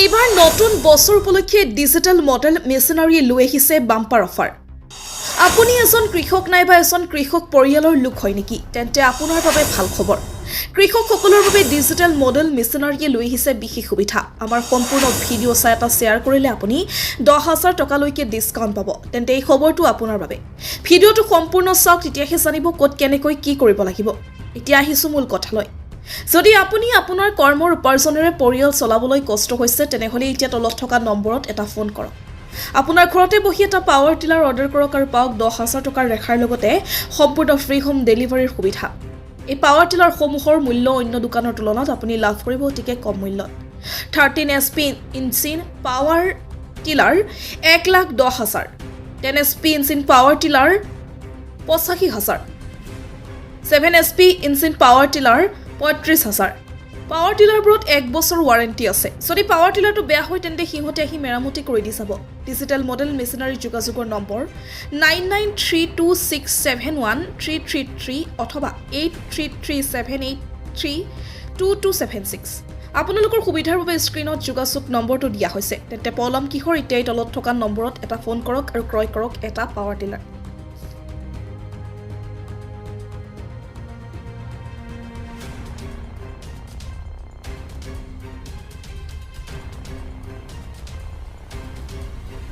এইবাৰ নতুন বছৰ উপলক্ষে ডিজিটেল মডেল মেচিনাৰী লৈ আহিছে বাম্পাৰ অফাৰ। আপুনি এজন কৃষক নাইবা এজন কৃষক পৰিয়ালৰ লোক হয় নেকি? তেন্তে আপোনাৰ বাবে ভাল খবৰ। কৃষকসকলৰ বাবে ডিজিটেল মডেল মেচিনাৰীয়ে লৈ আহিছে বিশেষ সুবিধা। আমাৰ সম্পূৰ্ণ ভিডিঅ' চাই এটা শ্বেয়াৰ কৰিলে আপুনি 10,000 টকালৈকে ডিছকাউণ্ট পাব। তেন্তে এই খবৰটো আপোনাৰ বাবে। ভিডিঅ'টো সম্পূৰ্ণ চাওক, তেতিয়াহে জানিব ক'ত কেনেকৈ কি কৰিব লাগিব। এতিয়া আহিছোঁ মূল কথালৈ। যদি আপুনি আপোনাৰ কৰ্মৰ উপাৰ্জনেৰে পৰিয়াল চলাবলৈ কষ্ট হৈছে, তেনেহ'লে এতিয়া তলত থকা নম্বৰত এটা ফোন কৰক। আপোনাৰ ঘৰতে বহি এটা পাৱাৰ টিলাৰ অৰ্ডাৰ কৰক আৰু পাওক 10,000 টকাৰ ৰেহাইৰ লগতে সম্পূৰ্ণ ফ্ৰী হোম ডেলিভাৰীৰ সুবিধা। এই পাৱাৰ টিলাৰসমূহৰ মূল্য অন্য দোকানৰ তুলনাত আপুনি লাভ কৰিব অতিকে কম মূল্যত। 13 SP engine power tiller 1,10,000, 10 SP engine power tiller 85,000, 7 SP engine power tiller 35,000। Power টিলাৰবোৰত 1 বছৰ ৱাৰেণ্টি আছে। যদি পাৱাৰ টিলাৰটো বেয়া হয় তেন্তে সিহঁতে আহি মেৰামতি কৰি দি যাব। ডিজিটেল মডেল মেচিনাৰী যোগাযোগৰ নম্বৰ 9932671333 অথবা 8337832276। আপোনালোকৰ সুবিধাৰ বাবে স্ক্ৰীনত যোগাযোগ নম্বৰটো দিয়া হৈছে। তেন্তে পলম কিহৰ, এতিয়াই তলত থকা নম্বৰত এটা ফোন কৰক আৰু ক্ৰয় কৰক এটা পাৱাৰ টিলাৰ।